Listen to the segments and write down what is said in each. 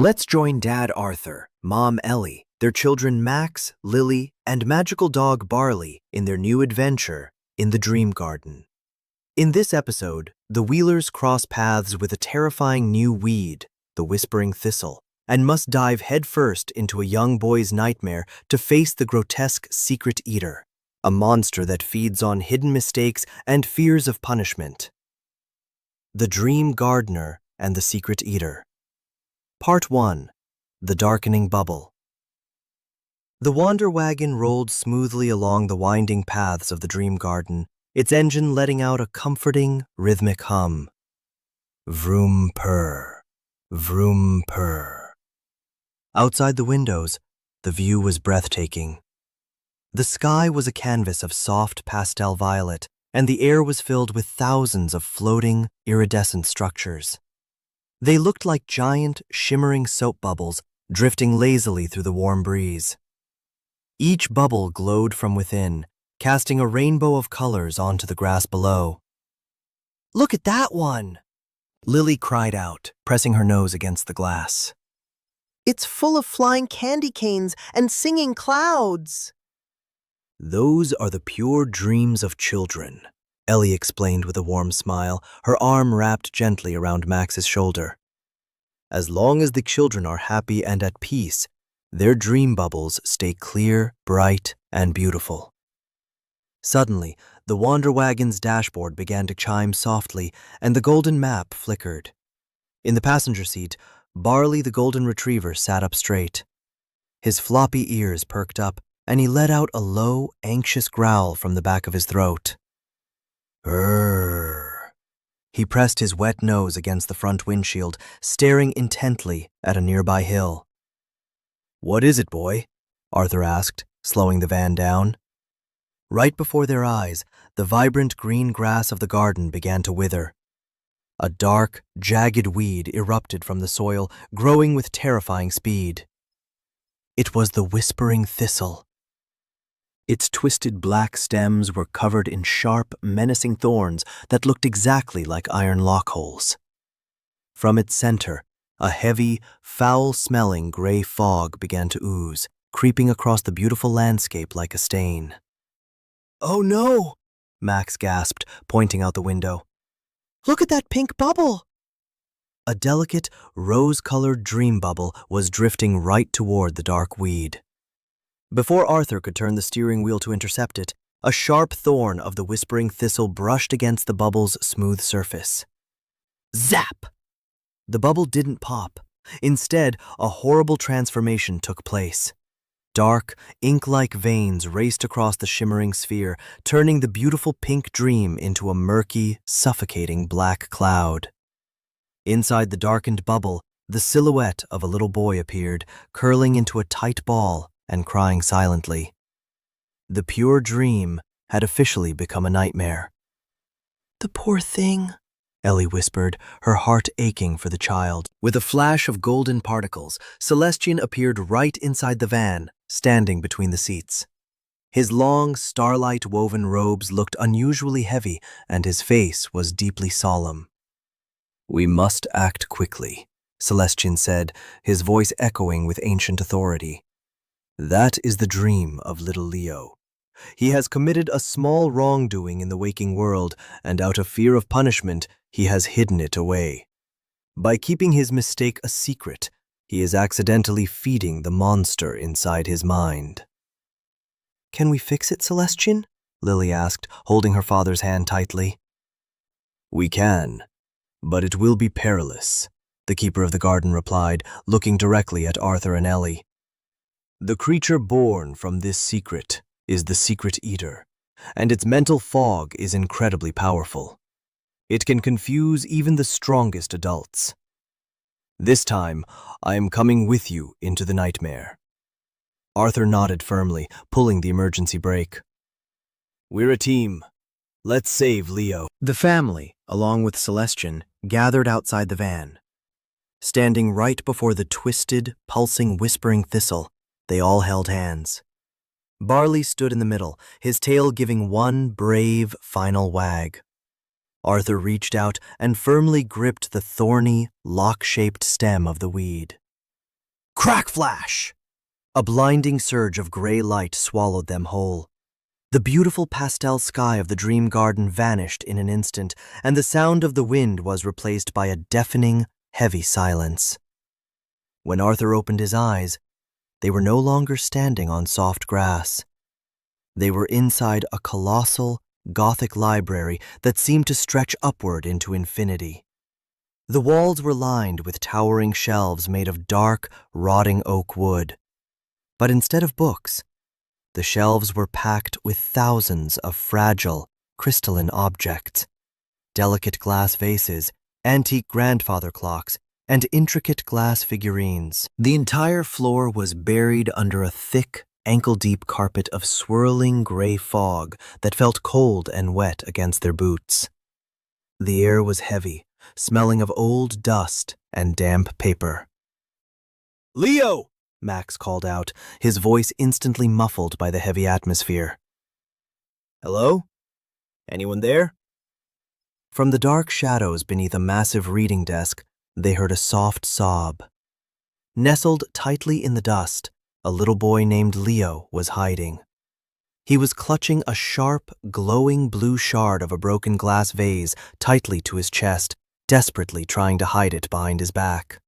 Let's join Dad Arthur, Mom Ellie, their children Max, Lily, and magical dog Barley in their new adventure in the Dream Garden. In this episode, the Wheelers cross paths with a terrifying new weed, the Whispering Thistle, and must dive headfirst into a young boy's nightmare to face the grotesque Secret Eater, a monster that feeds on hidden mistakes and fears of punishment. The Dream Gardener and the Secret Eater. Part 1. The Darkening Bubble. The Wander Wagon rolled smoothly along the winding paths of the Dream Garden, its engine letting out a comforting, rhythmic hum. Vroom purr, vroom purr. Outside the windows, the view was breathtaking. The sky was a canvas of soft pastel violet, and the air was filled with thousands of floating, iridescent structures. They looked like giant, shimmering soap bubbles drifting lazily through the warm breeze. Each bubble glowed from within, casting a rainbow of colors onto the grass below. "Look at that one!" Lily cried out, pressing her nose against the glass. "It's full of flying candy canes and singing clouds." "Those are the pure dreams of children," Ellie explained with a warm smile, her arm wrapped gently around Max's shoulder. "As long as the children are happy and at peace, their dream bubbles stay clear, bright, and beautiful." Suddenly, the Wander Wagon's dashboard began to chime softly, and the golden map flickered. In the passenger seat, Barley the golden retriever sat up straight. His floppy ears perked up, and he let out a low, anxious growl from the back of his throat. Urgh. He pressed his wet nose against the front windshield, staring intently at a nearby hill. "What is it, boy?" Arthur asked, slowing the van down. Right before their eyes, the vibrant green grass of the garden began to wither. A dark, jagged weed erupted from the soil, growing with terrifying speed. It was the Whispering Thistle. Its twisted black stems were covered in sharp, menacing thorns that looked exactly like iron lockholes. From its center, a heavy, foul-smelling gray fog began to ooze, creeping across the beautiful landscape like a stain. "Oh no!" Max gasped, pointing out the window. "Look at that pink bubble!" A delicate, rose-colored dream bubble was drifting right toward the dark weed. Before Arthur could turn the steering wheel to intercept it, a sharp thorn of the Whispering Thistle brushed against the bubble's smooth surface. Zap! The bubble didn't pop. Instead, a horrible transformation took place. Dark, ink-like veins raced across the shimmering sphere, turning the beautiful pink dream into a murky, suffocating black cloud. Inside the darkened bubble, the silhouette of a little boy appeared, curling into a tight ball and crying silently. The pure dream had officially become a nightmare. "The poor thing," Ellie whispered, her heart aching for the child. With a flash of golden particles, Celestian appeared right inside the van, standing between the seats. His long, starlight-woven robes looked unusually heavy, and his face was deeply solemn. "We must act quickly," Celestian said, his voice echoing with ancient authority. "That is the dream of little Leo. He has committed a small wrongdoing in the waking world, and out of fear of punishment, he has hidden it away. By keeping his mistake a secret, he is accidentally feeding the monster inside his mind." "Can we fix it, Celestian?" Lily asked, holding her father's hand tightly. "We can, but it will be perilous," the keeper of the garden replied, looking directly at Arthur and Ellie. "The creature born from this secret is the Secret Eater, and its mental fog is incredibly powerful. It can confuse even the strongest adults. This time, I am coming with you into the nightmare." Arthur nodded firmly, pulling the emergency brake. "We're a team. Let's save Leo." The family, along with Celestian, gathered outside the van. Standing right before the twisted, pulsing Whispering Thistle, they all held hands. Barley stood in the middle, his tail giving one brave, final wag. Arthur reached out and firmly gripped the thorny, lock-shaped stem of the weed. Crack flash! A blinding surge of gray light swallowed them whole. The beautiful pastel sky of the dream garden vanished in an instant, and the sound of the wind was replaced by a deafening, heavy silence. When Arthur opened his eyes, they were no longer standing on soft grass. They were inside a colossal, Gothic library that seemed to stretch upward into infinity. The walls were lined with towering shelves made of dark, rotting oak wood. But instead of books, the shelves were packed with thousands of fragile, crystalline objects, delicate glass vases, antique grandfather clocks, and intricate glass figurines. The entire floor was buried under a thick, ankle-deep carpet of swirling gray fog that felt cold and wet against their boots. The air was heavy, smelling of old dust and damp paper. "Leo!" Max called out, his voice instantly muffled by the heavy atmosphere. "Hello? Anyone there?" From the dark shadows beneath a massive reading desk, they heard a soft sob. Nestled tightly in the dust, a little boy named Leo was hiding. He was clutching a sharp, glowing blue shard of a broken glass vase tightly to his chest, desperately trying to hide it behind his back.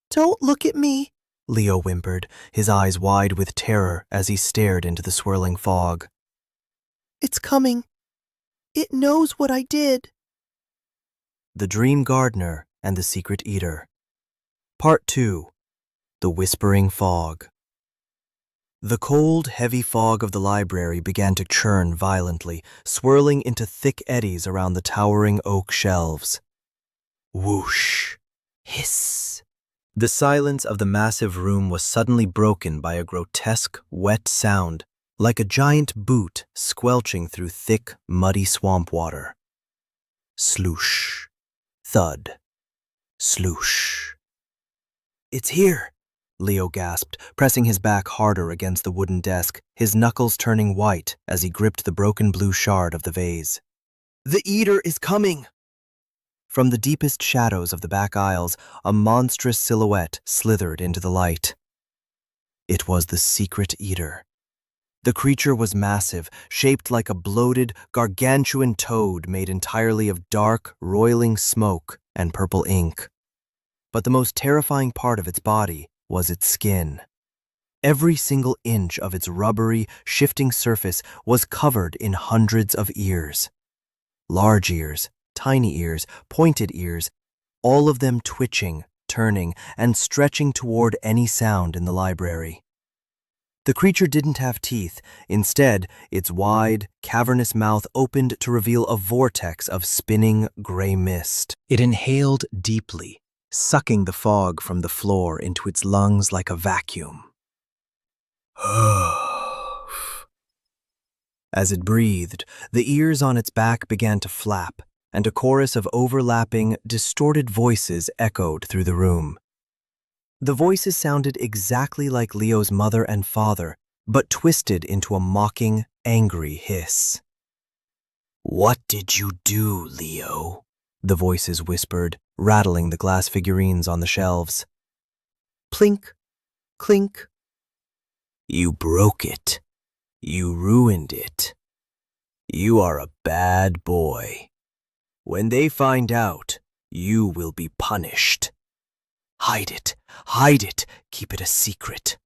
Don't look at me, Leo whimpered, his eyes wide with terror as he stared into the swirling fog. It's coming. It knows what I did. The Dream Gardener and the Secret Eater. Part 2. The Whispering Fog. The cold, heavy fog of the library began to churn violently, swirling into thick eddies around the towering oak shelves. Whoosh! Hiss! The silence of the massive room was suddenly broken by a grotesque, wet sound, like a giant boot squelching through thick, muddy swamp water. Sloosh. Thud. Sloosh. "It's here," Leo gasped, pressing his back harder against the wooden desk, his knuckles turning white as he gripped the broken blue shard of the vase. "The Eater is coming!" From the deepest shadows of the back aisles, a monstrous silhouette slithered into the light. It was the Secret Eater. The creature was massive, shaped like a bloated, gargantuan toad made entirely of dark, roiling smoke and purple ink. But the most terrifying part of its body was its skin. Every single inch of its rubbery, shifting surface was covered in hundreds of ears. Large ears, tiny ears, pointed ears, all of them twitching, turning, and stretching toward any sound in the library. The creature didn't have teeth. Instead, its wide, cavernous mouth opened to reveal a vortex of spinning gray mist. It inhaled deeply, sucking the fog from the floor into its lungs like a vacuum. As it breathed, the ears on its back began to flap, and a chorus of overlapping, distorted voices echoed through the room. The voices sounded exactly like Leo's mother and father, but twisted into a mocking, angry hiss. "What did you do, Leo?" the voices whispered, rattling the glass figurines on the shelves. Plink, clink. "You broke it. You ruined it. You are a bad boy. When they find out, you will be punished. Hide it, keep it a secret,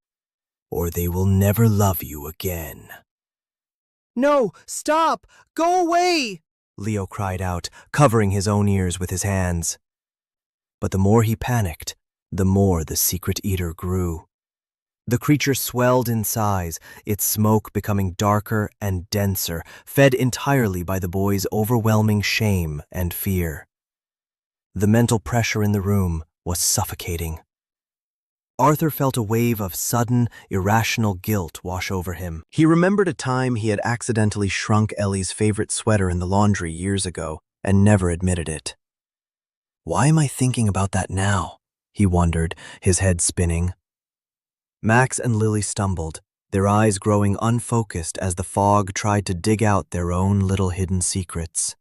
or they will never love you again." "No, stop! Go away!" Leo cried out, covering his own ears with his hands. But the more he panicked, the more the Secret Eater grew. The creature swelled in size, its smoke becoming darker and denser, fed entirely by the boy's overwhelming shame and fear. The mental pressure in the room was suffocating. Arthur felt a wave of sudden, irrational guilt wash over him. He remembered a time he had accidentally shrunk Ellie's favorite sweater in the laundry years ago and never admitted it. "Why am I thinking about that now?" he wondered, his head spinning. Max and Lily stumbled, their eyes growing unfocused as the fog tried to dig out their own little hidden secrets.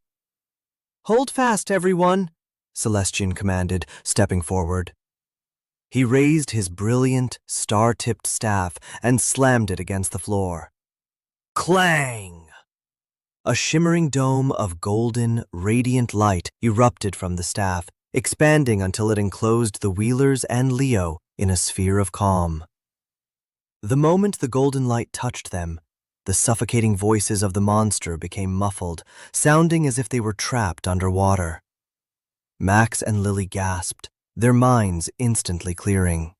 "Hold fast, everyone," Celestian commanded, stepping forward. He raised his brilliant, star-tipped staff and slammed it against the floor. Clang! A shimmering dome of golden, radiant light erupted from the staff, expanding until it enclosed the Wheelers and Leo in a sphere of calm. The moment the golden light touched them, the suffocating voices of the monster became muffled, sounding as if they were trapped underwater. Max and Lily gasped, their minds instantly clearing.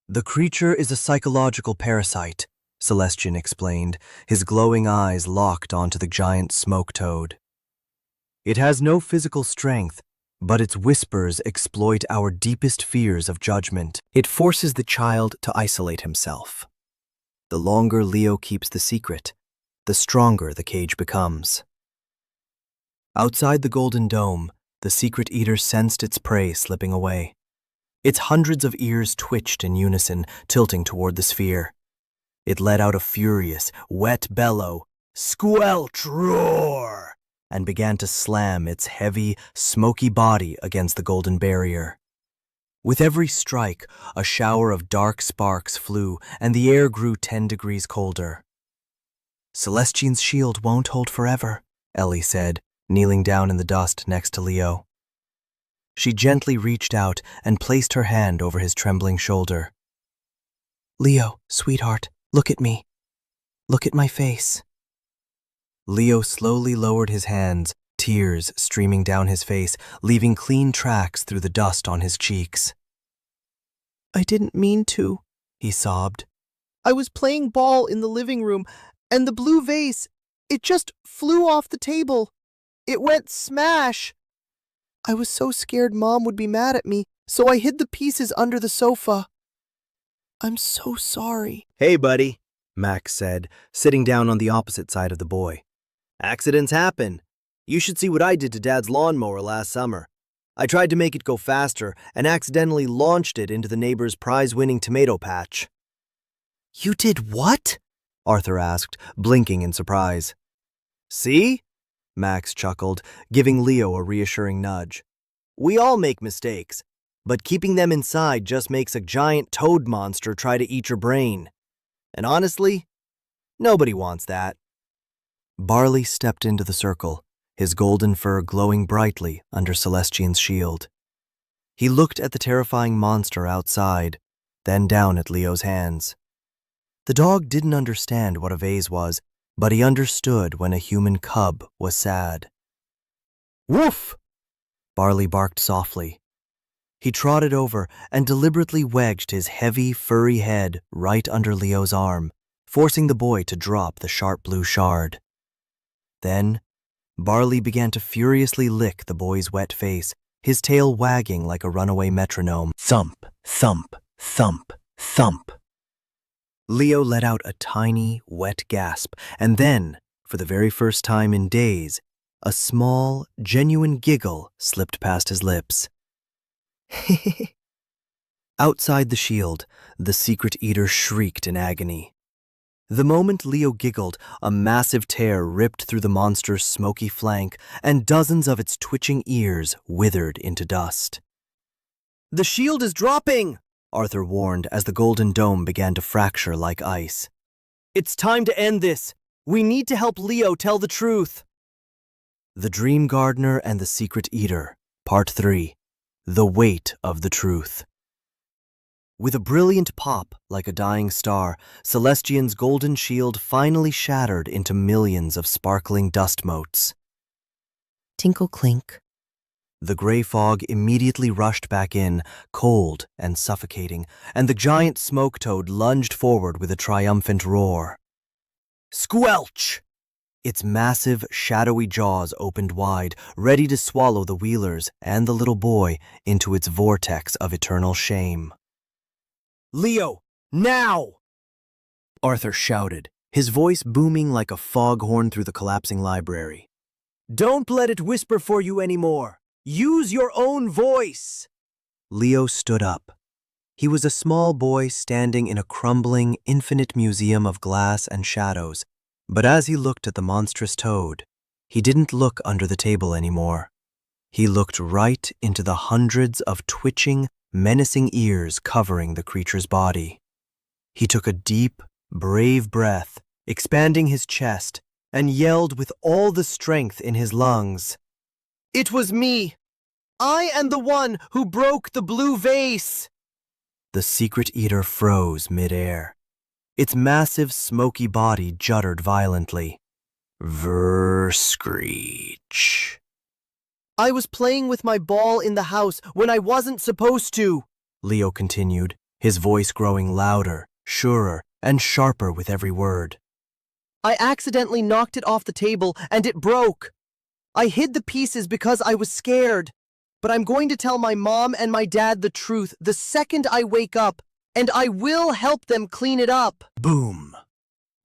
The creature is a psychological parasite, Celestian explained, his glowing eyes locked onto the giant smoke toad. It has no physical strength, but its whispers exploit our deepest fears of judgment. It forces the child to isolate himself. The longer Leo keeps the secret, the stronger the cage becomes. Outside the golden dome, the secret eater sensed its prey slipping away. Its hundreds of ears twitched in unison, tilting toward the sphere. It let out a furious, wet bellow, squelch roar, and began to slam its heavy, smoky body against the golden barrier. With every strike, a shower of dark sparks flew, and the air grew 10 degrees colder. Celestian's shield won't hold forever, Ellie said, kneeling down in the dust next to Leo. She gently reached out and placed her hand over his trembling shoulder. Leo, sweetheart, look at me. Look at my face. Leo slowly lowered his hands, tears streaming down his face, leaving clean tracks through the dust on his cheeks. I didn't mean to, he sobbed. I was playing ball in the living room, and the blue vase, it just flew off the table. It went smash. I was so scared Mom would be mad at me, so I hid the pieces under the sofa. I'm so sorry. Hey, buddy, Max said, sitting down on the opposite side of the boy. Accidents happen. You should see what I did to Dad's lawnmower last summer. I tried to make it go faster and accidentally launched it into the neighbor's prize-winning tomato patch. You did what? Arthur asked, blinking in surprise. See? Max chuckled, giving Leo a reassuring nudge. We all make mistakes, but keeping them inside just makes a giant toad monster try to eat your brain. And honestly, nobody wants that. Barley stepped into the circle, his golden fur glowing brightly under Celestian's shield. He looked at the terrifying monster outside, then down at Leo's hands. The dog didn't understand what a vase was, but he understood when a human cub was sad. Woof! Barley barked softly. He trotted over and deliberately wedged his heavy, furry head right under Leo's arm, forcing the boy to drop the sharp blue shard. Then, Barley began to furiously lick the boy's wet face, his tail wagging like a runaway metronome. Thump, thump, thump, thump. Leo let out a tiny, wet gasp, and then, for the very first time in days, a small, genuine giggle slipped past his lips. Outside the shield, the secret eater shrieked in agony. The moment Leo giggled, a massive tear ripped through the monster's smoky flank, and dozens of its twitching ears withered into dust. The shield is dropping, Arthur warned as the golden dome began to fracture like ice. It's time to end this. We need to help Leo tell the truth. The Dream Gardener and the Secret Eater, Part 3. The Weight of the Truth. With a brilliant pop like a dying star, Celestian's golden shield finally shattered into millions of sparkling dust motes. Tinkle clink. The gray fog immediately rushed back in, cold and suffocating, and the giant smoke toad lunged forward with a triumphant roar. Squelch! Its massive, shadowy jaws opened wide, ready to swallow the Wheelers and the little boy into its vortex of eternal shame. Leo, now! Arthur shouted, his voice booming like a foghorn through the collapsing library. Don't let it whisper for you anymore. Use your own voice! Leo stood up. He was a small boy standing in a crumbling, infinite museum of glass and shadows, but as he looked at the monstrous toad, he didn't look under the table anymore. He looked right into the hundreds of twitching, menacing ears covering the creature's body. He took a deep, brave breath, expanding his chest, and yelled with all the strength in his lungs. It was me! I am the one who broke the blue vase! The secret eater froze mid-air. Its massive, smoky body juddered violently. Screech. I was playing with my ball in the house when I wasn't supposed to, Leo continued, his voice growing louder, surer, and sharper with every word. I accidentally knocked it off the table and it broke. I hid the pieces because I was scared. But I'm going to tell my mom and my dad the truth the second I wake up, and I will help them clean it up. Boom!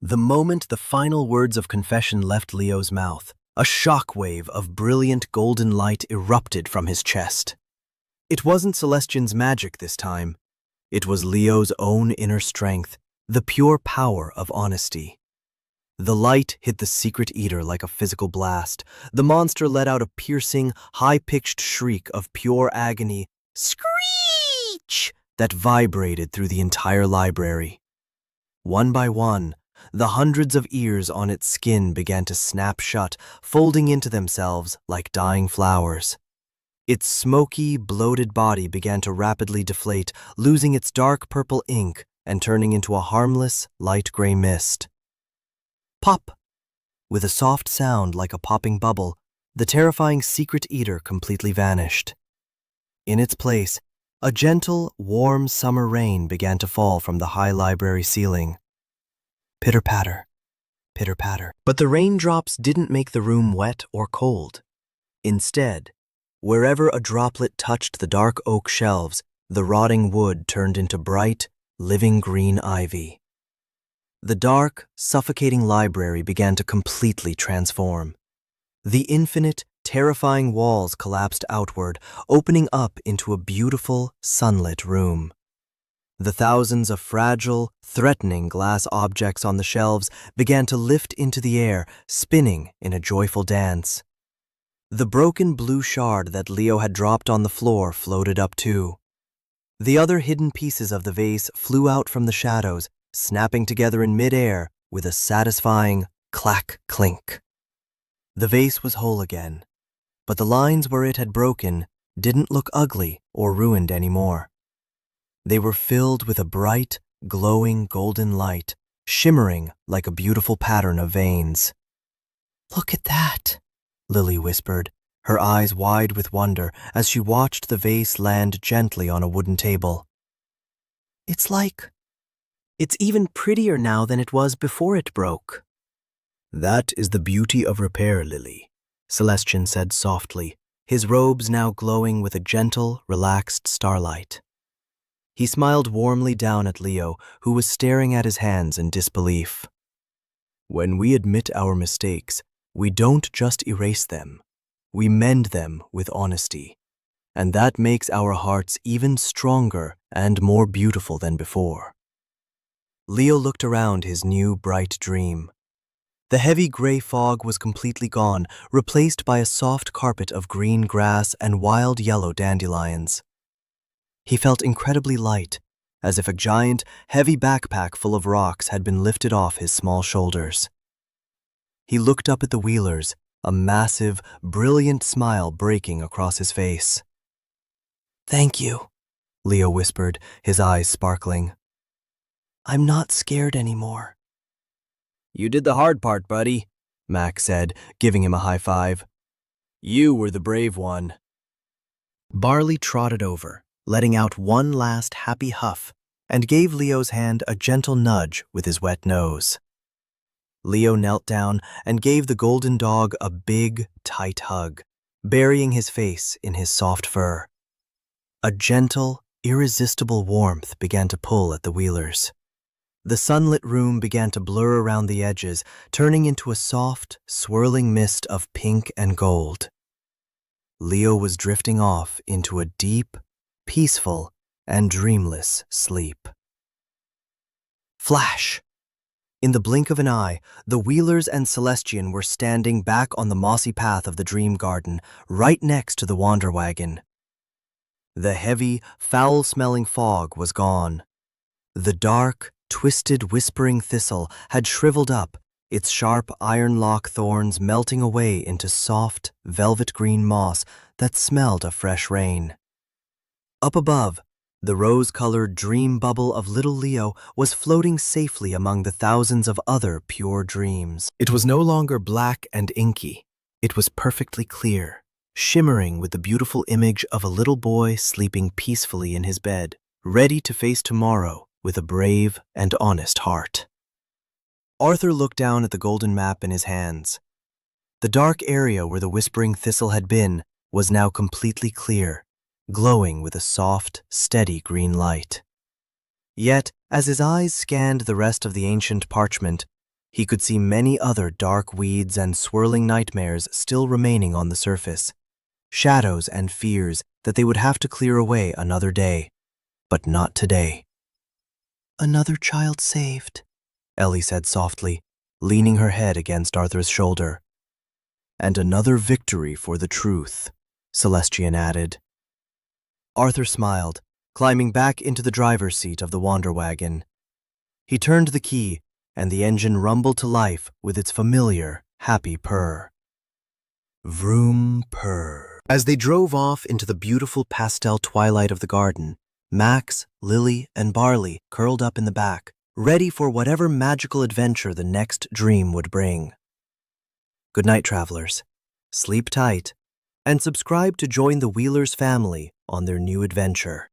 The moment the final words of confession left Leo's mouth, a shockwave of brilliant golden light erupted from his chest. It wasn't Celestian's magic this time. It was Leo's own inner strength, the pure power of honesty. The light hit the secret eater like a physical blast. The monster let out a piercing, high-pitched shriek of pure agony, screech, that vibrated through the entire library. One by one, the hundreds of ears on its skin began to snap shut, folding into themselves like dying flowers. Its smoky, bloated body began to rapidly deflate, losing its dark purple ink and turning into a harmless, light gray mist. Pop! With a soft sound like a popping bubble, the terrifying secret eater completely vanished. In its place, a gentle, warm summer rain began to fall from the high library ceiling. Pitter-patter, pitter-patter. But the raindrops didn't make the room wet or cold. Instead, wherever a droplet touched the dark oak shelves, the rotting wood turned into bright, living green ivy. The dark, suffocating library began to completely transform. The infinite, terrifying walls collapsed outward, opening up into a beautiful, sunlit room. The thousands of fragile, threatening glass objects on the shelves began to lift into the air, spinning in a joyful dance. The broken blue shard that Leo had dropped on the floor floated up too. The other hidden pieces of the vase flew out from the shadows, snapping together in mid-air with a satisfying clack-clink. The vase was whole again, but the lines where it had broken didn't look ugly or ruined anymore. They were filled with a bright, glowing golden light, shimmering like a beautiful pattern of veins. "Look at that," Lily whispered, her eyes wide with wonder as she watched the vase land gently on a wooden table. It's even prettier now than it was before it broke." "That is the beauty of repair, Lily," Celestian said softly, his robes now glowing with a gentle, relaxed starlight. He smiled warmly down at Leo, who was staring at his hands in disbelief. "When we admit our mistakes, we don't just erase them. We mend them with honesty. And that makes our hearts even stronger and more beautiful than before." Leo looked around his new, bright dream. The heavy gray fog was completely gone, replaced by a soft carpet of green grass and wild yellow dandelions. He felt incredibly light, as if a giant, heavy backpack full of rocks had been lifted off his small shoulders. He looked up at the Wheelers, a massive, brilliant smile breaking across his face. "Thank you," Leo whispered, his eyes sparkling. "I'm not scared anymore." "You did the hard part, buddy," Mac said, giving him a high five. "You were the brave one." Barley trotted over, letting out one last happy huff, and gave Leo's hand a gentle nudge with his wet nose. Leo knelt down and gave the golden dog a big, tight hug, burying his face in his soft fur. A gentle, irresistible warmth began to pull at the Wheelers. The sunlit room began to blur around the edges, turning into a soft, swirling mist of pink and gold. Leo was drifting off into a deep, peaceful, and dreamless sleep. Flash! In the blink of an eye, the Wheelers and Celestian were standing back on the mossy path of the dream garden, right next to the Wander Wagon. The heavy, foul-smelling fog was gone. The dark, twisted, whispering thistle had shriveled up, its sharp iron-lock thorns melting away into soft, velvet-green moss that smelled of fresh rain. Up above, the rose-colored dream bubble of little Leo was floating safely among the thousands of other pure dreams. It was no longer black and inky. It was perfectly clear, shimmering with the beautiful image of a little boy sleeping peacefully in his bed, ready to face tomorrow with a brave and honest heart. Arthur looked down at the golden map in his hands. The dark area where the Whispering Thistle had been was now completely clear, glowing with a soft, steady green light. Yet, as his eyes scanned the rest of the ancient parchment, he could see many other dark weeds and swirling nightmares still remaining on the surface, shadows and fears that they would have to clear away another day, but not today. "Another child saved," Ellie said softly, leaning her head against Arthur's shoulder. "And another victory for the truth," Celestian added. Arthur smiled, climbing back into the driver's seat of the Wander Wagon. He turned the key, and the engine rumbled to life with its familiar, happy purr. Vroom purr. As they drove off into the beautiful pastel twilight of the garden, Max, Lily, and Barley curled up in the back, ready for whatever magical adventure the next dream would bring. Good night, travelers. Sleep tight, and subscribe to join the Wheelers family on their new adventure.